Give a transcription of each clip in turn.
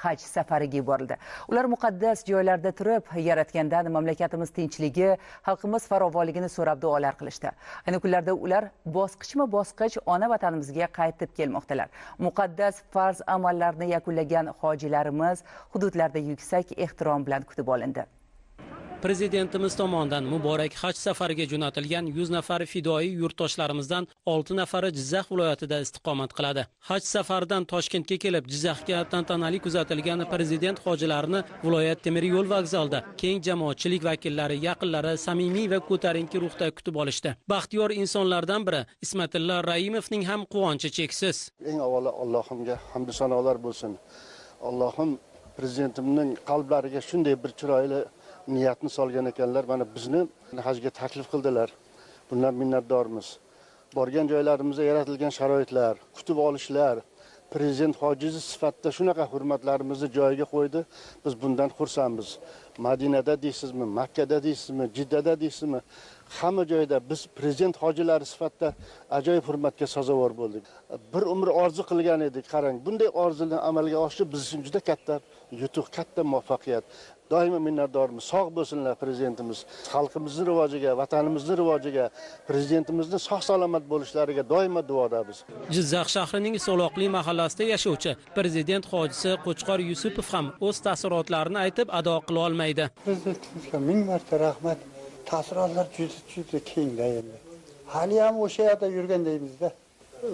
haj safariga yuborildi. Ular muqaddas joylarda turib, Yaratgandan mamlakatimiz tinchligi, xalqimiz farovonligini so'rab duolar qilishdi. Ayni kunlarda ular bosqichma-bosqich ona vatanimizga qaytib kelmoqdalar. Muqaddas farz amallarni yakunlagan hojilarimiz hududlarda yuksak ehtirom bilan kutib olindi. Prezidentimiz tomonidan muborak haj safariga jo'natilgan 100 nafar fidoyi yurtdoshlarimizdan 6 nafari Jizzax viloyatida istiqomat qiladi. Haj safaridan Toshkentga kelib, Jizzaxga tantanali kuzatilgan prezident hojilarini viloyat temir yo'l vokzalida keng jamoatchilik vakillari, yaqinlari samimiy va ko'tarinki ruhda kutib olishdi. Baxtiyor insonlardan biri Ismatilla Raimovning ham quvonchi cheksiz. Eng avvalo Allohimga hamd sanolar bo'lsin. Allohim prezidentimning qalblariga shunday bir chiroyli niyatni solgan ekanlar. Mana bizni hajga taklif qildilar. Bundan minnatdormiz. Borgan joylarimizda yaratilgan sharoitlar, kutib olishlar, prezident hojisi sifatida shunaqa hurmatlarimizni joyiga qo'ydi. Biz bundan xursandmiz. Madinada deysizmi, Makkada deysizmi, Jiddada deysizmi, hamma joyda biz prezident hojilari sifatida ajoyib hurmatga sazovor bo'ldik. Bir umr orzu qilgan edik, qarang. Bunday orzuni amalga oshirib biz uchun juda katta yutuq, katta muvaffaqiyat. Doimo minnatdormiz. Sog' bo'lsinlar prezidentimiz. Xalqimizning rivojiga, vatanimizning rivojiga, prezidentimizning sog'-salomat bo'lishlariga doimo duodamiz. Jizzax shahrining Soloqli mahallasida yashovchi prezident hojisi Qo'chqor Yusupov ham o'z taassurotlarini aytib ado qila olmaydi. Prezidentimizga ming marta rahmat. Taassurotlar juda kengda endi. Hali ham o'sha yerda yurgandaymizda.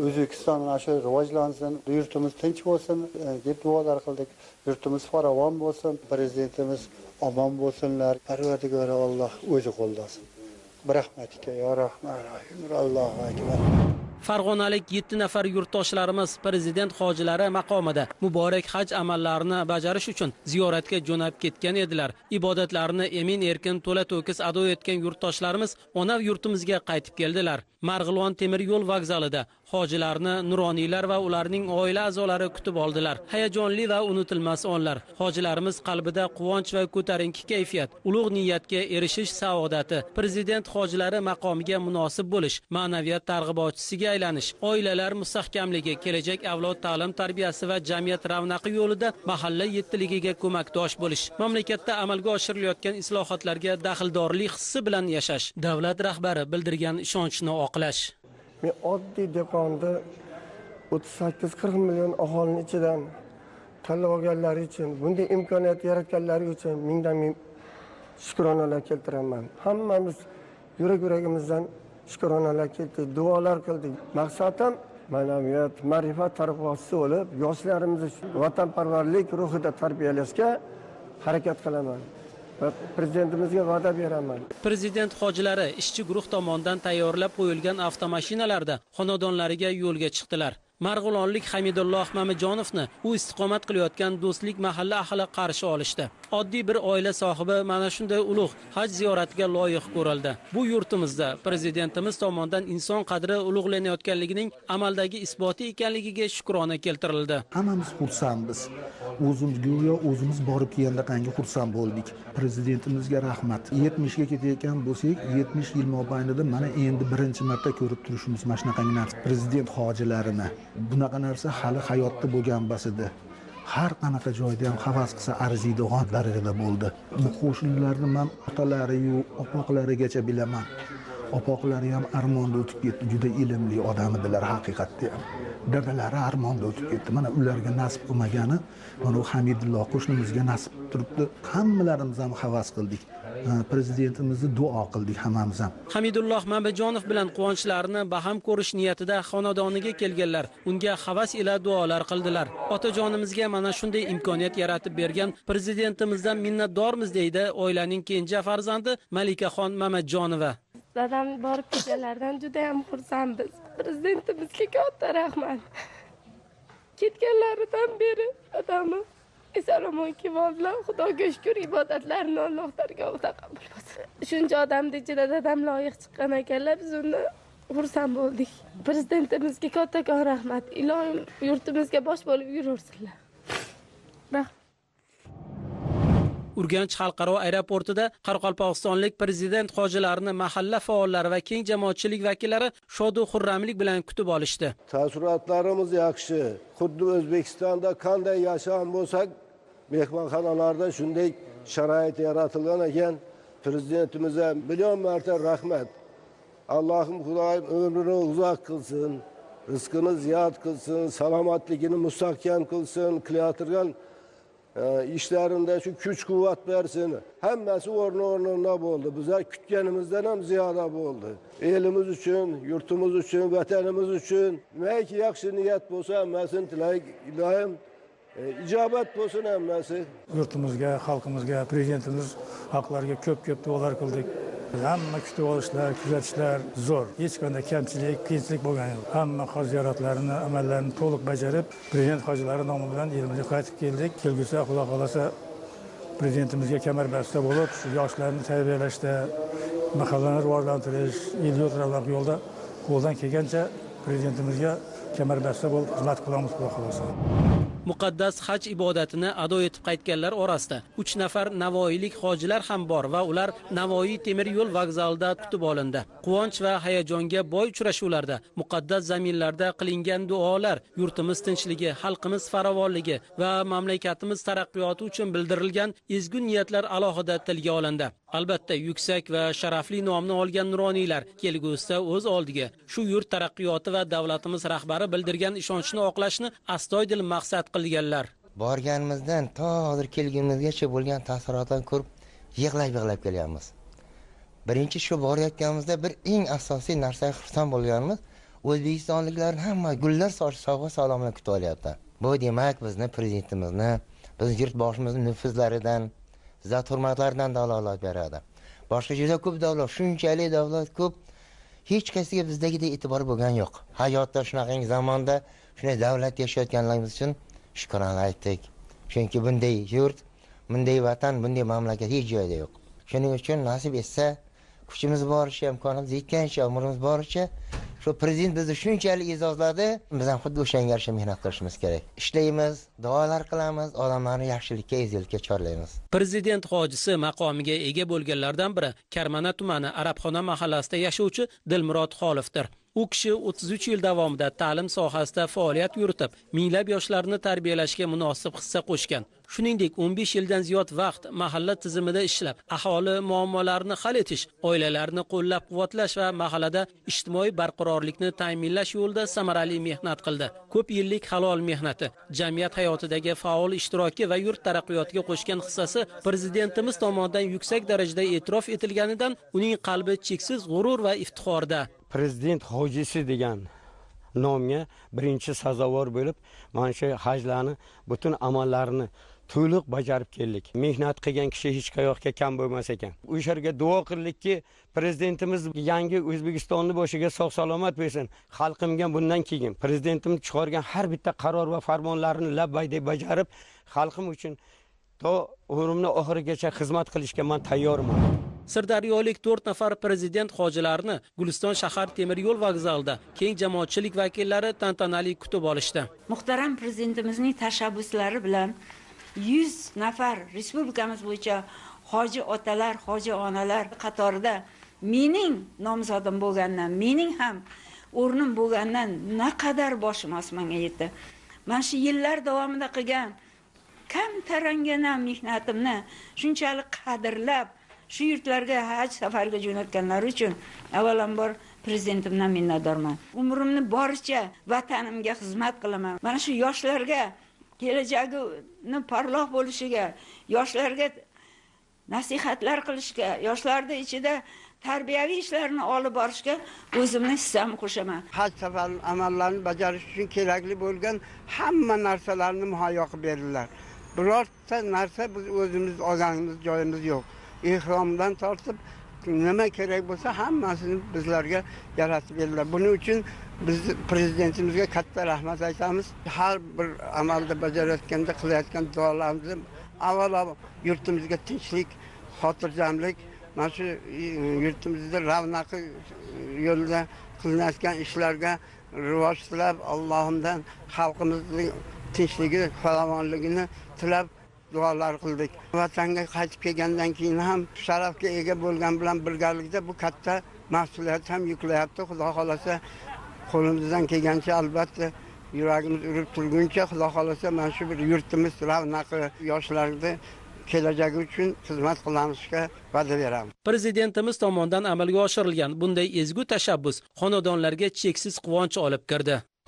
O'zbekiston shu rivojlansin, yurtimiz tinch bo'lsin deb duolar qildik. Yurtimiz farovon bo'lsin, prezidentimiz omon bo'lsinlar. Parvardigor Alloh o'zi qo'llasin. Birahmatika yo rahmanir Allohu akbar. Farg'onalik 7 nafar yurtdoshlarimiz prezident hojilari maqomida muborak haj amallarini bajarish uchun ziyoratga jo'nab ketgan edilar. Ibodatlarini emin-erkin, to'la-to'kis ado etgan yurtdoshlarimiz ona yurtimizga qaytib keldilar. Marg'ilon temir yo'l vokzalida hojilarni nuroniylar va ularning oila a'zolari kutib oldilar. Hayajonli va unutilmas onlar. Hojilarimiz qalbida quvonch va ko'tarinki kayfiyat, ulug' niyatga erishish saodati, prezident hojilari maqomiga munosib bo'lish, ma'naviyat targ'ibotchisiga aylanish, oilalar mustahkamligi, kelajak avlod ta'lim tarbiyasi va jamiyat ravnaqi yo'lida mahalla yettiligiga ko'makdosh bo'lish, mamlakatda amalga oshirilayotgan islohotlarga daxldorlik hissi bilan yashash, davlat rahbari bildirgan ishonchni oqlash. Men oddiy dehqonni 38-40 million aholining ichidan tanlab olganlari uchun, bunday imkoniyat yaratganlari uchun mingdan ming shukronalar keltiraman. Hammamiz yurak-yuragimizdan shukronalar keltirdik, duolar qildik. Maqsadim ma'naviyat, ma'rifat targ'ibotchisi bo'lib, yoshlarimizni vatanparvarlik ruhida tarbiyalashga harakat qilaman. Va prezidentimizga va'da beraman. Prezident hojilari ishchi guruh tomonidan tayyorlab qo'yilgan avtomashinalarda xonadonlariga yo'lga chiqdilar. Marg'ilonlik Hamidulloh Mamajonovni u istiqomat qilayotgan Do'stlik mahalla ahli qarshi olishdi. Oddiy bir oila sohibi mana shunday ulug' haj ziyoratiga loyiq ko'rildi. Bu yurtimizda prezidentimiz tomonidan inson qadri ulug'lanayotganligining amaldagi isboti ekanligiga shukrona keltirildi. Hammamiz xursandmiz. O'zimiz borib kelganda qancha xursand bo'ldik. Prezidentimizga rahmat. 70 ga ketayotgan bo'lsak, 70 yil mobaynida mana endi birinchi marta ko'rib turishimiz mana shunaqangi narsa. Prezident hojilarini bunaqa narsa hali hayotda bo'lgan bas edi. Har qanaqa joyda ham havas qilsa arziydigan darajada bo'ldi. Bu qo'shinlarni men otalari-yu opoqlarigacha bilaman. Opoqlari ham armonda o'tib ketdi, juda ilmli odam edilar haqiqatda ham. Dadalari armonda o'tib ketdi. Mana ularga nasib qilmagani, mana Hamidulloh qo'shnimizga nasib turibdi. Hammalarimiz ham havas qildik. Prezidentimizni duo qildik hammamiz ham. Hamidulloh Mamajonov bilan quvonchlarini baham ko'rish niyatida xonadoniga kelganlar unga havas ila duolar qildilar. Otajonimizga mana shunday imkoniyat yaratib bergan prezidentimizdan minnatdormiz deydi oilaning kenja farzandi Malikaxon Mamajonova. Dadam borib kelganlardan juda ham xursandmiz. Prezidentimizga katta rahmat. Ketganlaridan beri dadamni eson-omon keldilar. Xudoga shukr, ibodatlarini Alloh dargohida qabul qilsin. Shuncha odamning ichida dadam loyiq chiqqan ekanlar, biz uni xursand bo'ldik. Prezidentimizga kattakon rahmat. Ilohim yurtimizga bosh bo'lib yuraversinlar. Urganch xalqaro aeroportida Qoraqalpog'istonlik prezident hojilarini mahalla faollari va keng jamoatchilik vakillari shod va xurramlik bilan kutib olishdi. Taassurotlarimiz yaxshi. Xuddi O'zbekistonda qanday yashagan bo'lsak, mehmonxonalarda shunday sharoit yaratilgan ekan. Prezidentimizga million marta rahmat. Allohim Xudoyim umrini uzoq qilsin, rizqini ziyod qilsin, salomatligini mustahkam qilsin, qilayotgan ishlarında shu kuch-quvvat bersin. Hammasi o'rni-o'rnida bo'ldi. Bizlar kutganimizdan ham ziyoda bo'ldi. Elimiz uchun, yurtimiz uchun, vatanimiz uchun nimaiki yaxshi niyat bo'lsa, hammasini iloyim ijobat bo'lsin hammasi. Yurtimizga, xalqimizga, prezidentimiz haqlariga ko'p duolar qildik. Hamma kutib olishlar, kuzatishlar zo'r. Hech qanday kamchilik, qiyinchilik bo'lgan yo'q. Hamma hoj ziyoratlarini, amallarini to'liq bajarib, prezident hojilari nomi bilan elimizga qaytib keldik. Kelgusi Xudo xolasa prezidentimizga kamarbasta bo'lib, shu yoshlarni tarbiyalashda, mahallani rivojlantirish, el-yurt ravnaq yo'lda qo'ldan kelgancha prezidentimizga kamarbasta bo'lib xizmat qilamiz Xudo xolasa. Muqaddas haj ibodatini ado etib qaytganlar orasida 3 nafar navoiylik hojilar ham bor va ular Navoiy temir yo'l vokzalida kutib olindi. Quvonch va hayajonga boy uchrashuvlarda muqaddas zaminlarda qilingan duolar yurtimiz tinchligi, xalqimiz farovonligi va mamlakatimiz taraqqiyoti uchun bildirilgan ezgu niyatlar alohida tilga olindi. Albatta, yuksak va sharafli nomni olgan nuroniylar kelgusida o'z oldiga shu yurt taraqqiyoti va davlatimiz rahbari bildirgan ishonchni oqlashni astoydil maqsad qilganlar. Borganimizdan to hozir kelgunimizgacha bo'lgan taassurotlarni ko'rib yig'lab kelyapmiz. Birinchi shu borayotganimizda bir eng asosiy narsaga xursand bo'lganimiz, o'zbekistonliklar hamma gullar sochish sovg'a salomlar kutib olyapti. Bu demak bizni prezidentimizni, biz yurtboshimizning nufuzlaridan, izzat hurmatlaridan dalolat beradi. Boshqa juda ko'p davlat, shunchalik davlat ko'p, hech qaysiga bizdagidek e'tibor bo'lgan yo'q. Hayotda shunaqangi zamonda shunday davlat yashayotganlarimiz uchun shukrona aytdik. Chunki bunday yurt, bunday vatan, bunday mamlakat hech joyda yo'q. Shuning uchun nasib etsa, kuchimiz boricha, imkonimiz yetgancha, umrimiz boricha shu prezident bizni shunchalik e'zozladi, biz ham xuddi o'shanga yarasha mehnat qilishimiz kerak. Ishlaymiz, duolar qilamiz, odamlarni yaxshilikka, ezgulikka chorlaymiz. Prezident hojisi maqomiga ega bo'lganlardan biri Karmana tumani Arabxona mahallasida yashovchi Dilmurod Xolifdir. U kishi 33 yil davomida ta'lim sohasida faoliyat yuritib, minglab yoshlarni tarbiyalashga munosib hissa qo'shgan. Shuningdek, 15 yildan ziyod vaqt mahalla tizimida ishlab, aholi muammolarini hal etish, oilalarni qo'llab-quvvatlash va mahallada ijtimoiy barqarorlikni ta'minlash yo'lida samarali mehnat qildi. Ko'p yillik halol mehnati, jamiyat hayotidagi faol ishtiroki va yurt taraqqiyotiga qo'shgan hissasi prezidentimiz tomonidan yuksak darajada e'tirof etilganidan uning qalbi cheksiz g'urur va iftixorda. Prezident hojisi degan nomga birinchi sazovor bo'lib, mana shu hajlarni butun amallarini to'liq bajarib keldik. Mehnat qilgan kishi hech qayoqqa kam bo'lmas ekan. O'sha yerga duo qildikki, prezidentimiz yangi O'zbekistonni boshiga sog'-salomat bersin. Xalqimga bundan keyin prezidentimiz chiqargan har bitta qaror va farmonlarini labbayday bajarib, xalqim uchun to umrimning oxirigacha xizmat qilishga men tayyorman. Sirdaryolik 4 nafar prezident hojilarini Guliston shahar temir yo'l vokzalida keng jamoatchilik vakillari tantanali kutib olishdi. Muhtaram prezidentimizning tashabbuslari bilan 100 nafar respublikamiz bo'yicha hoji otalar, hoji onalar qatorida mening nomzodim bo'lgandan, mening ham o'rnim bo'lgandan naqadar boshim osmonga yetdi. Men shu yillar davomida qilgan kam tarangana mehnatimni shunchalik qadrlab shu yurtlarga haj safariga jo'natganlari uchun avvalambor prezidentimdan minnatdorman. Umrimni boricha vatanimga xizmat qilaman. Mana shu yoshlarga kelajagini porloq bo'lishiga, yoshlarga nasihatlar qilishga, yoshlarning ichida tarbiyaviy ishlarni olib borishga o'zimning hissamni qo'shaman. Haj safari amallarini bajarish uchun kerakli bo'lgan hamma narsalarni muhayyo qilib berdilar. Birorta narsa biz o'zimiz olganimiz joyimiz yo'q. Ihromdan tortib nima kerak bo'lsa hammasini bizlarga yaratib berdilar. Buning uchun biz prezidentimizga katta rahmat aytamiz. Har bir amalda bajarayotganda qilayotgan duolarimizni avvalo yurtimizga tinchlik, xotirjamlik, mana shu yurtimizda ravnaqi yo'lda qilinayotgan ishlarga rivoj tilab, Allohimdan xalqimizning tinchligi, farovonligini tilab duolar qildik. Vatanga qaytib kelgandan keyin ham sharafga ega bo'lgan bilan birgalikda bu katta mas'uliyat ham yuklayapti. Xudo xolasa qo'limizdan kelgancha albatta yuragimiz urib turguncha, Xudo xolasa mana shu bir yurtimiz ravnaqi, yoshlarga kelajagi uchun xizmat qilishga va'da beramiz. Prezidentimiz tomonidan amalga oshirilgan bunday ezgu tashabbus xonadonlarga cheksiz quvonch olib kirdi.